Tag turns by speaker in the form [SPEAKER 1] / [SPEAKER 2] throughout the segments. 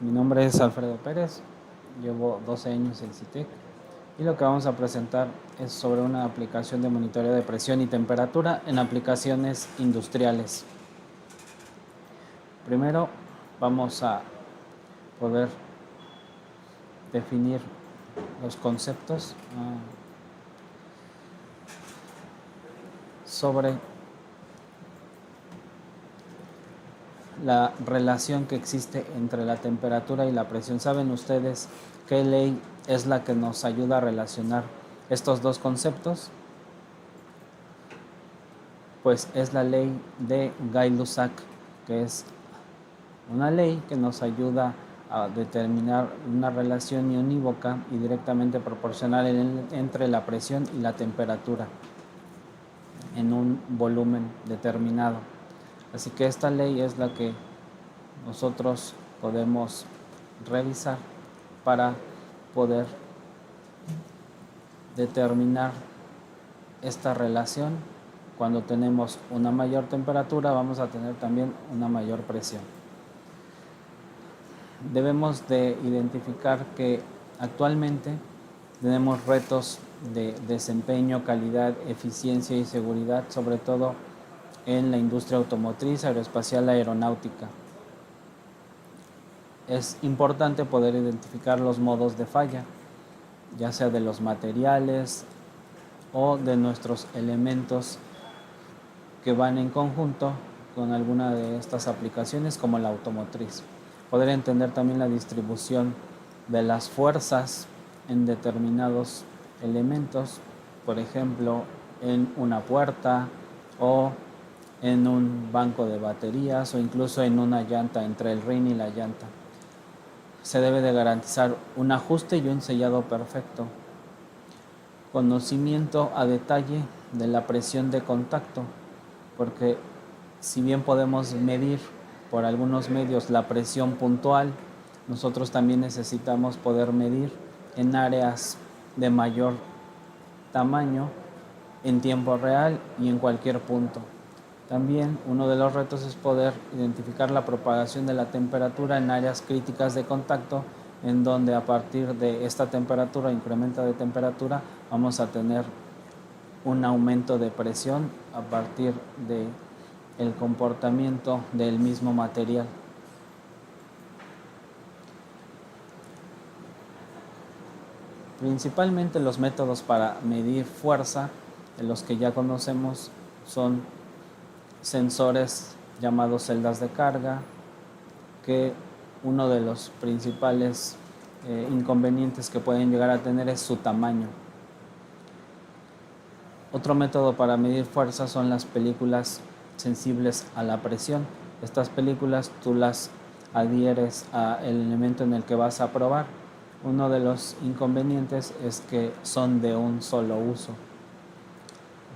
[SPEAKER 1] Mi nombre es Alfredo Pérez, llevo 12 años en CITEC y lo que vamos a presentar es sobre una aplicación de monitoreo de presión y temperatura en aplicaciones industriales. Primero vamos a poder definir los conceptos sobre la relación que existe entre la temperatura y la presión. ¿Saben ustedes qué ley es la que nos ayuda a relacionar estos dos conceptos? Pues es la ley de Gay-Lussac, que es una ley que nos ayuda a determinar una relación unívoca y directamente proporcional entre la presión y la temperatura en un volumen determinado. Así que esta ley es la que nosotros podemos revisar para poder determinar esta relación. Cuando tenemos una mayor temperatura, vamos a tener también una mayor presión. Debemos de identificar que actualmente tenemos retos de desempeño, calidad, eficiencia y seguridad, sobre todo en la industria automotriz, aeroespacial, aeronáutica. Es importante poder identificar los modos de falla, ya sea de los materiales o de nuestros elementos que van en conjunto con alguna de estas aplicaciones como la automotriz. Poder entender también la distribución de las fuerzas en determinados elementos, por ejemplo, en una puerta o en un banco de baterías o incluso en una llanta, entre el rin y la llanta. Se debe de garantizar un ajuste y un sellado perfecto. Conocimiento a detalle de la presión de contacto, porque si bien podemos medir por algunos medios la presión puntual, nosotros también necesitamos poder medir en áreas de mayor tamaño, en tiempo real y en cualquier punto. También uno de los retos es poder identificar la propagación de la temperatura en áreas críticas de contacto, en donde a partir de esta temperatura, incremento de temperatura, vamos a tener un aumento de presión a partir del comportamiento del mismo material. Principalmente los métodos para medir fuerza, de los que ya conocemos, son sensores llamados celdas de carga, que uno de los principales inconvenientes que pueden llegar a tener es su tamaño. Otro método para medir fuerza son las películas sensibles a la presión. Estas películas tú las adhieres al elemento en el que vas a probar. Uno de los inconvenientes es que son de un solo uso.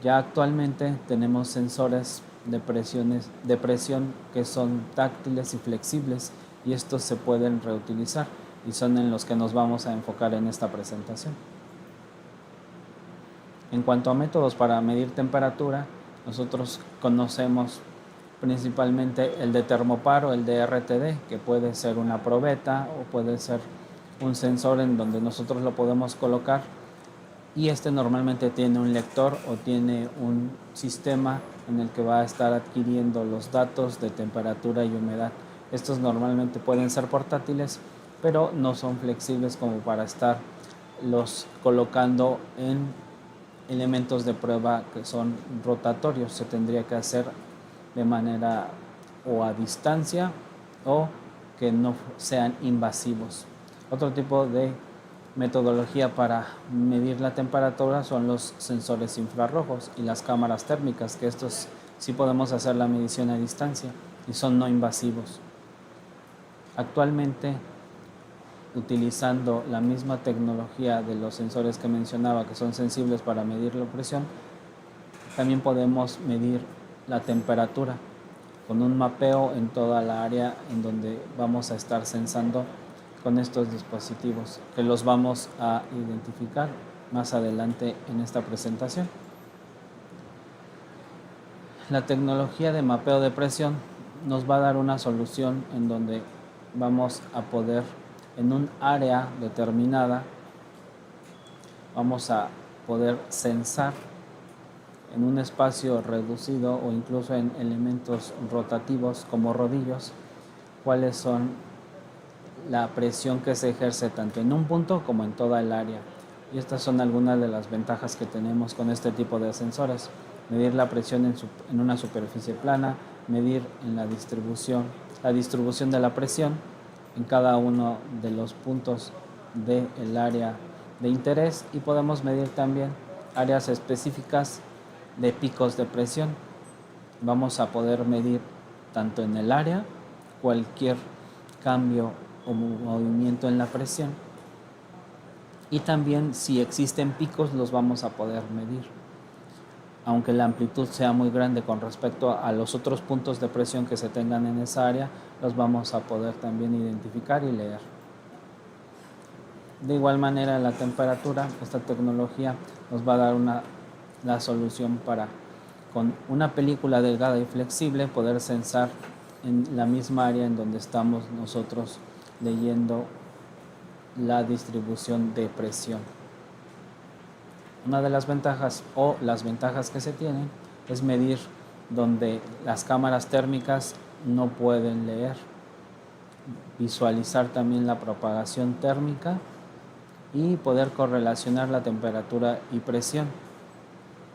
[SPEAKER 1] Ya actualmente tenemos sensores de presión que son táctiles y flexibles, y estos se pueden reutilizar y son en los que nos vamos a enfocar en esta presentación. En cuanto a métodos para medir temperatura, nosotros conocemos principalmente el de termoparo, el de RTD, que puede ser una probeta o puede ser un sensor en donde nosotros lo podemos colocar, y este normalmente tiene un lector o tiene un sistema en el que va a estar adquiriendo los datos de temperatura y humedad. Estos normalmente pueden ser portátiles, pero no son flexibles como para estar los colocando en elementos de prueba que son rotatorios. Se tendría que hacer de manera o a distancia o que no sean invasivos. Otro tipo de metodología para medir la temperatura son los sensores infrarrojos y las cámaras térmicas, que estos sí podemos hacer la medición a distancia y son no invasivos. Actualmente, utilizando la misma tecnología de los sensores que mencionaba, que son sensibles para medir la presión, también podemos medir la temperatura con un mapeo en toda la área en donde vamos a estar sensando con estos dispositivos, que los vamos a identificar más adelante en esta presentación. La tecnología de mapeo de presión nos va a dar una solución en donde vamos a poder, en un área determinada, vamos a poder censar en un espacio reducido o incluso en elementos rotativos como rodillos, cuáles son la presión que se ejerce tanto en un punto como en toda el área. Y estas son algunas de las ventajas que tenemos con este tipo de sensores. Medir la presión en una superficie plana, medir en la distribución de la presión en cada uno de los puntos del área de interés, y podemos medir también áreas específicas de picos de presión. Vamos a poder medir tanto en el área cualquier cambio o movimiento en la presión, y también si existen picos los vamos a poder medir, aunque la amplitud sea muy grande con respecto a los otros puntos de presión que se tengan en esa área, los vamos a poder también identificar y leer. De igual manera, la temperatura, esta tecnología nos va a dar la solución para, con una película delgada y flexible, poder censar en la misma área en donde estamos nosotros leyendo la distribución de presión. Una de las ventajas o las ventajas que se tienen es medir donde las cámaras térmicas no pueden leer, visualizar también la propagación térmica y poder correlacionar la temperatura y presión,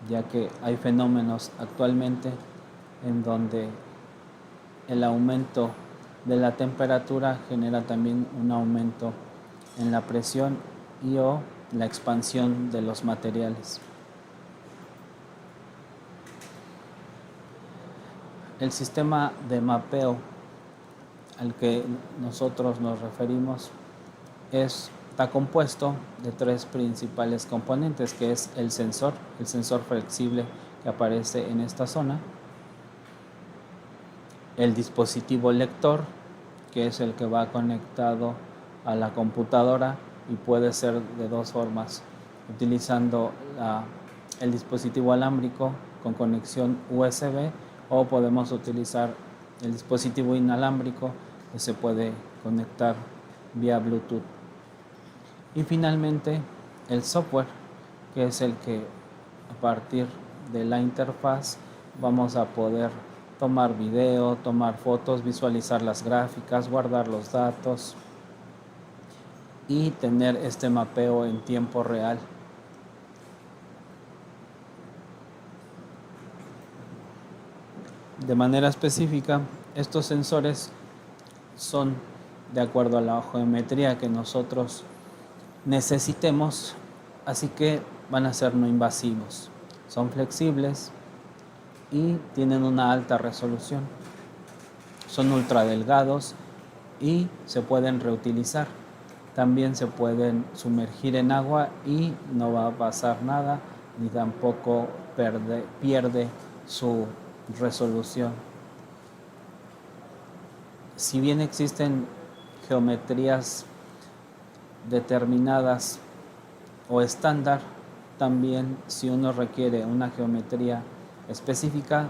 [SPEAKER 1] ya que hay fenómenos actualmente en donde el aumento de la temperatura genera también un aumento en la presión y o la expansión de los materiales. El sistema de mapeo al que nosotros nos referimos está compuesto de tres principales componentes, que es el sensor flexible que aparece en esta zona, el dispositivo lector, que es el que va conectado a la computadora y puede ser de dos formas, utilizando el dispositivo alámbrico con conexión USB, o podemos utilizar el dispositivo inalámbrico que se puede conectar vía Bluetooth. Y finalmente el software, que es el que a partir de la interfaz vamos a poder tomar video, tomar fotos, visualizar las gráficas, guardar los datos y tener este mapeo en tiempo real. De manera específica, estos sensores son de acuerdo a la geometría que nosotros necesitemos, así que van a ser no invasivos, son flexibles y tienen una alta resolución, son ultra delgados y se pueden reutilizar. También se pueden sumergir en agua y no va a pasar nada, ni tampoco pierde su resolución. Si bien existen geometrías determinadas o estándar, también si uno requiere una geometría específica,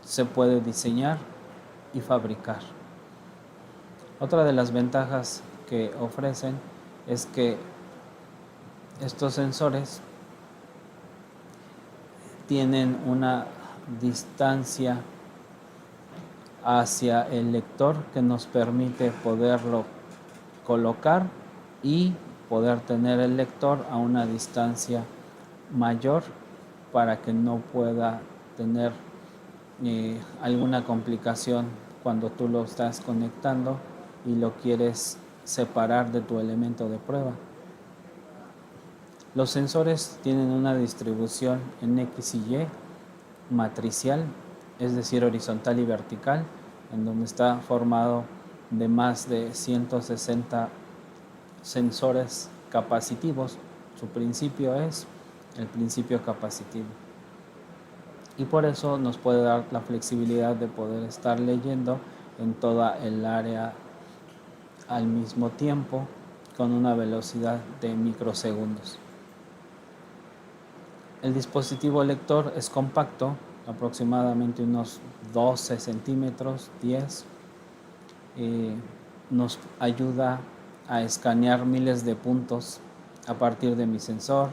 [SPEAKER 1] se puede diseñar y fabricar. Otra de las ventajas que ofrecen es que estos sensores tienen una distancia hacia el lector que nos permite poderlo colocar y poder tener el lector a una distancia mayor para que no pueda tener alguna complicación cuando tú lo estás conectando y lo quieres separar de tu elemento de prueba. Los sensores tienen una distribución en X y Y matricial, es decir, horizontal y vertical, en donde está formado de más de 160 sensores capacitivos. Su principio es el principio capacitivo. Y por eso nos puede dar la flexibilidad de poder estar leyendo en toda el área al mismo tiempo con una velocidad de microsegundos. El dispositivo lector es compacto, aproximadamente unos 12 centímetros, 10, nos ayuda a escanear miles de puntos a partir de mi sensor.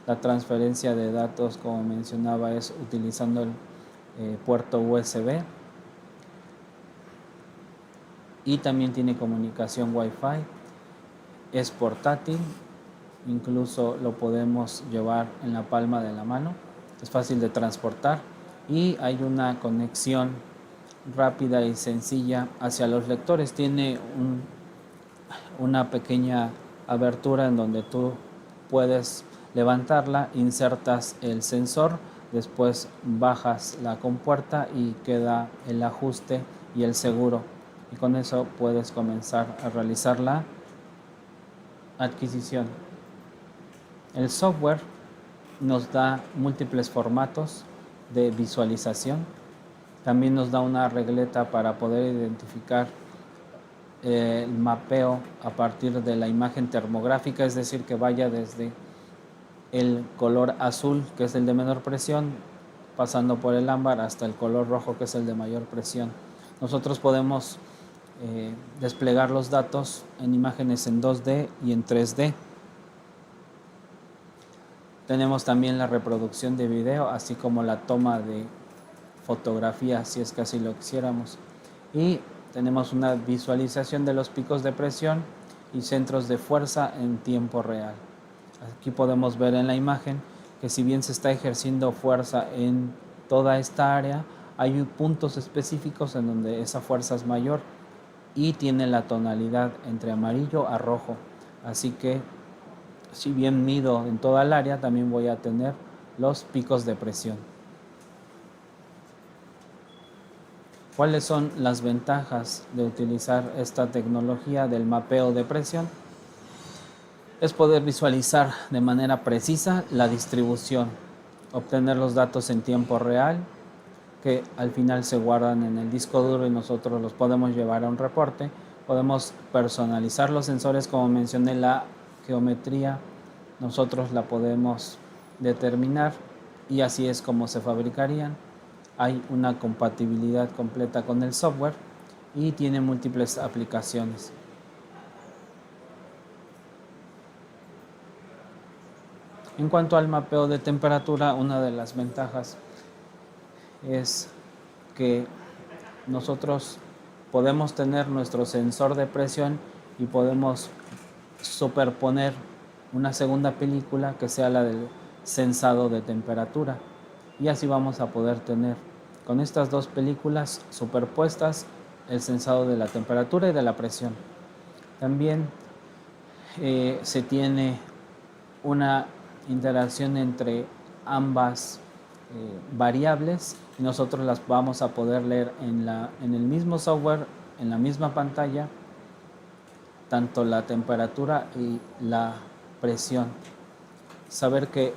[SPEAKER 1] La transferencia de datos, como mencionaba, es utilizando el puerto USB, y también tiene comunicación Wi-Fi. Es portátil, incluso lo podemos llevar en la palma de la mano, es fácil de transportar y hay una conexión rápida y sencilla hacia los lectores. Tiene una pequeña abertura en donde tú puedes levantarla, insertas el sensor, después bajas la compuerta y queda el ajuste y el seguro, y con eso puedes comenzar a realizar la adquisición. El software nos da múltiples formatos de visualización. También nos da una regleta para poder identificar el mapeo a partir de la imagen termográfica, es decir, que vaya desde el color azul, que es el de menor presión, pasando por el ámbar hasta el color rojo, que es el de mayor presión. Nosotros podemos desplegar los datos en imágenes en 2D y en 3D. Tenemos también la reproducción de video, así como la toma de fotografía, si es que así lo quisiéramos. Y tenemos una visualización de los picos de presión y centros de fuerza en tiempo real. Aquí podemos ver en la imagen que si bien se está ejerciendo fuerza en toda esta área, hay puntos específicos en donde esa fuerza es mayor y tiene la tonalidad entre amarillo a rojo. Así que si bien mido en toda el área, también voy a tener los picos de presión. ¿Cuáles son las ventajas de utilizar esta tecnología del mapeo de presión? Es poder visualizar de manera precisa la distribución, obtener los datos en tiempo real, que al final se guardan en el disco duro y nosotros los podemos llevar a un reporte. Podemos personalizar los sensores, como mencioné, la geometría nosotros la podemos determinar y así es como se fabricarían. Hay una compatibilidad completa con el software y tiene múltiples aplicaciones. En cuanto al mapeo de temperatura, una de las ventajas es que nosotros podemos tener nuestro sensor de presión y podemos superponer una segunda película que sea la del sensado de temperatura, y así vamos a poder tener con estas dos películas superpuestas el sensado de la temperatura y de la presión. También se tiene una interacción entre ambas variables y nosotros las vamos a poder leer en el mismo software, en la misma pantalla, tanto la temperatura y la presión. Saber que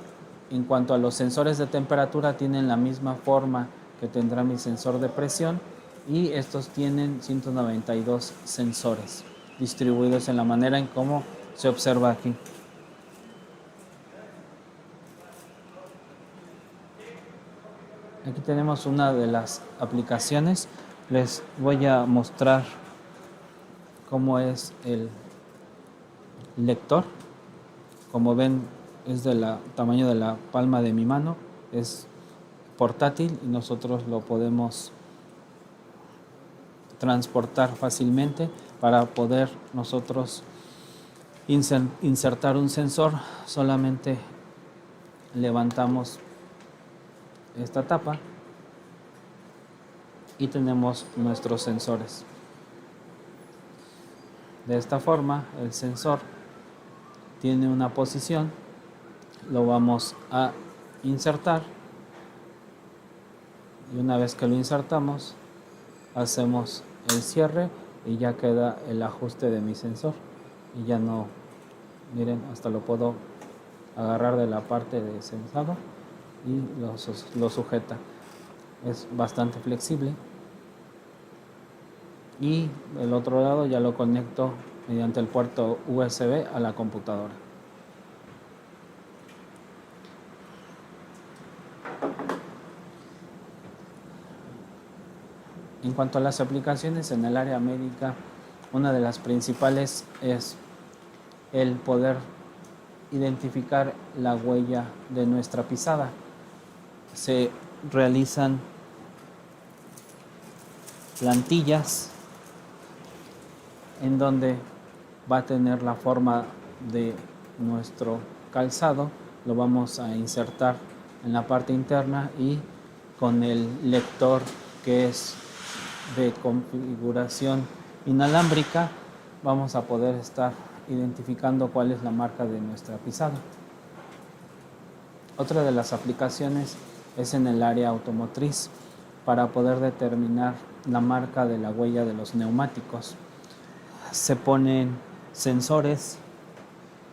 [SPEAKER 1] en cuanto a los sensores de temperatura tienen la misma forma que tendrá mi sensor de presión, y estos tienen 192 sensores distribuidos en la manera en cómo se observa aquí. Aquí tenemos una de las aplicaciones. Les voy a mostrar cómo es el lector. Como ven, es del tamaño de la palma de mi mano, es portátil y nosotros lo podemos transportar fácilmente. Para poder nosotros insertar un sensor, solamente levantamos esta tapa y tenemos nuestros sensores. De esta forma, el sensor tiene una posición, lo vamos a insertar y una vez que lo insertamos, hacemos el cierre y ya queda el ajuste de mi sensor. Y ya no, miren, hasta lo puedo agarrar de la parte de sensado y lo sujeta. Es bastante flexible. Y el otro lado ya lo conecto mediante el puerto USB a la computadora. En cuanto a las aplicaciones en el área médica, Una de las principales es el poder identificar la huella de nuestra pisada. Se realizan plantillas en donde va a tener la forma de nuestro calzado. Lo vamos a insertar en la parte interna y con el lector, que es de configuración inalámbrica, vamos a poder estar identificando cuál es la marca de nuestra pisada. Otra de las aplicaciones es en el área automotriz, para poder determinar la marca de la huella de los neumáticos. Se ponen sensores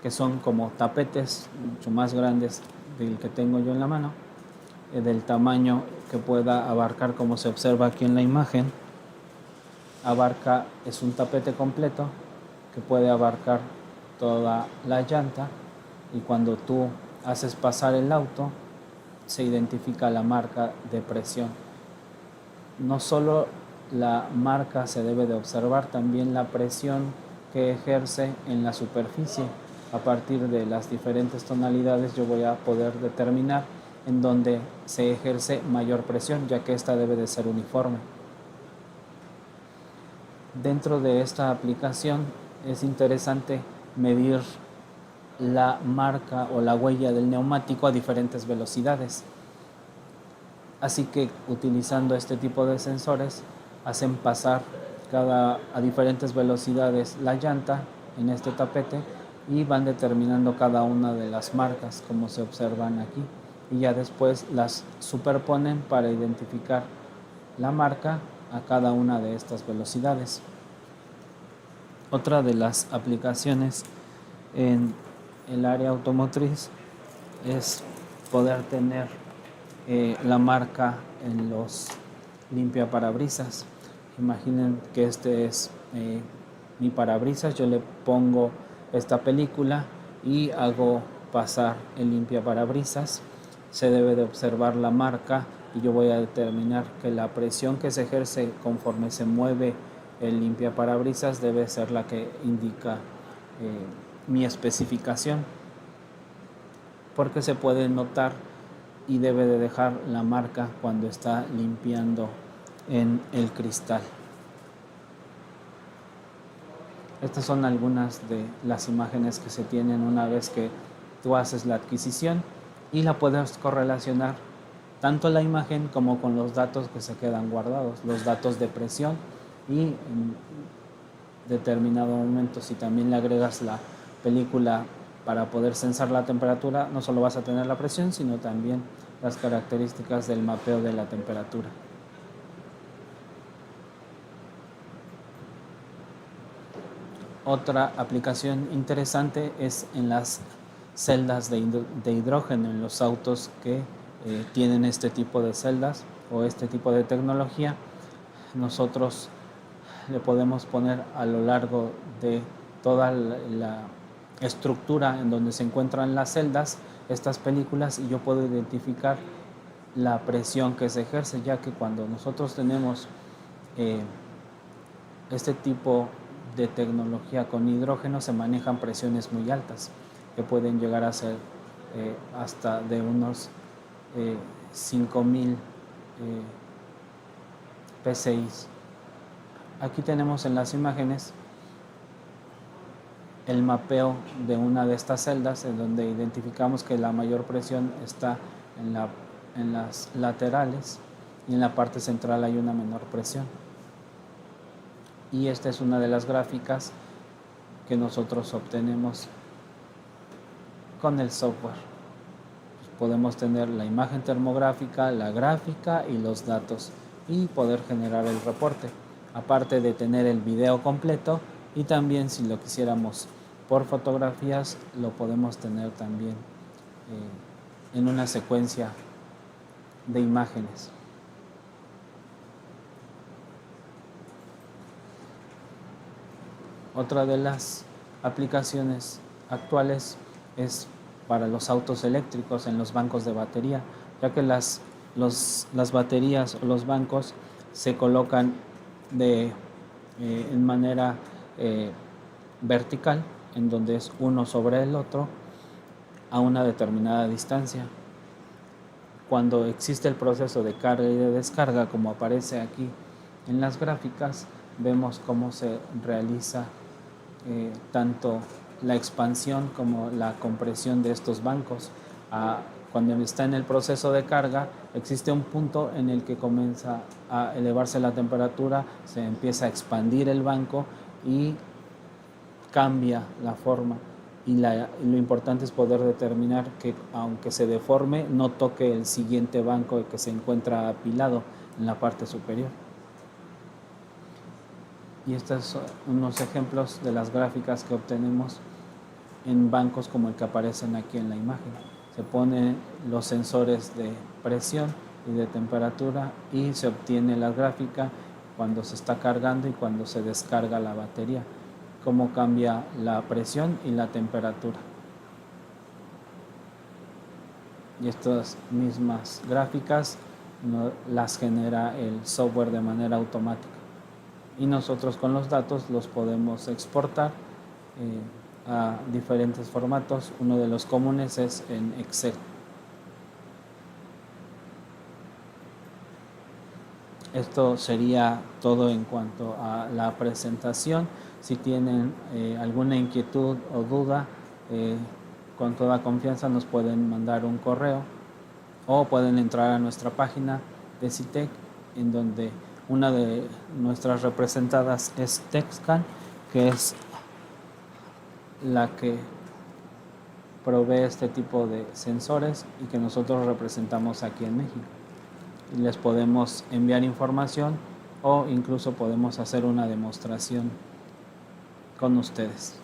[SPEAKER 1] que son como tapetes mucho más grandes del que tengo yo en la mano, del tamaño que pueda abarcar, como se observa aquí en la imagen. Es un tapete completo que puede abarcar toda la llanta, y cuando tú haces pasar el auto se identifica la marca de presión. No solo la marca se debe de observar, también la presión que ejerce en la superficie. A partir de las diferentes tonalidades yo voy a poder determinar en dónde se ejerce mayor presión, ya que esta debe de ser uniforme. Dentro de esta aplicación es interesante medir la marca o la huella del neumático a diferentes velocidades. Así que utilizando este tipo de sensores hacen pasar a diferentes velocidades la llanta en este tapete y van determinando cada una de las marcas, como se observan aquí, y ya después las superponen para identificar la marca a cada una de estas velocidades. Otra de las aplicaciones en el área automotriz es poder tener la marca en los limpiaparabrisas. Imaginen que este es mi parabrisas, yo le pongo esta película y hago pasar el limpiaparabrisas. Se debe de observar la marca y yo voy a determinar que la presión que se ejerce conforme se mueve el limpiaparabrisas debe ser la que indica mi especificación, porque se puede notar y debe de dejar la marca cuando está limpiando en el cristal. Estas son algunas de las imágenes que se tienen una vez que tú haces la adquisición, y la puedes correlacionar tanto la imagen como con los datos que se quedan guardados, los datos de presión, y en determinado momento, si también le agregas la película para poder censar la temperatura, no solo vas a tener la presión, sino también las características del mapeo de la temperatura. Otra aplicación interesante es en las celdas de hidrógeno, en los autos que tienen este tipo de celdas o este tipo de tecnología. Nosotros le podemos poner a lo largo de toda la estructura en donde se encuentran las celdas estas películas, y yo puedo identificar la presión que se ejerce, ya que cuando nosotros tenemos este tipo de tecnología con hidrógeno se manejan presiones muy altas, que pueden llegar a ser hasta de unos 5000 PSI. Aquí tenemos en las imágenes el mapeo de una de estas celdas, en donde identificamos que la mayor presión está en las laterales, y en la parte central hay una menor presión. Y esta es una de las gráficas que nosotros obtenemos con el software. Podemos tener la imagen termográfica, la gráfica y los datos, y poder generar el reporte, aparte de tener el video completo, y también si lo quisiéramos por fotografías lo podemos tener también en una secuencia de imágenes. Otra de las aplicaciones actuales es para los autos eléctricos en los bancos de batería, ya que las baterías o los bancos se colocan en manera vertical, en donde es uno sobre el otro a una determinada distancia. Cuando existe el proceso de carga y de descarga, como aparece aquí en las gráficas, vemos cómo se realiza tanto la expansión como la compresión de estos bancos. Cuando está en el proceso de carga, existe un punto en el que comienza a elevarse la temperatura, se empieza a expandir el banco y cambia la forma. Y lo importante es poder determinar que aunque se deforme, no toque el siguiente banco que se encuentra apilado en la parte superior. Y estos son unos ejemplos de las gráficas que obtenemos en bancos como el que aparecen aquí en la imagen. Se ponen los sensores de presión y de temperatura y se obtiene la gráfica cuando se está cargando y cuando se descarga la batería, cómo cambia la presión y la temperatura. Y estas mismas gráficas las genera el software de manera automática. Y nosotros con los datos los podemos exportar a diferentes formatos. Uno de los comunes es en Excel. Esto sería todo en cuanto a la presentación. Si tienen alguna inquietud o duda, con toda confianza nos pueden mandar un correo o pueden entrar a nuestra página de CITEC, en donde una de nuestras representadas es TechScan, que es la que provee este tipo de sensores y que nosotros representamos aquí en México. Y les podemos enviar información o incluso podemos hacer una demostración con ustedes.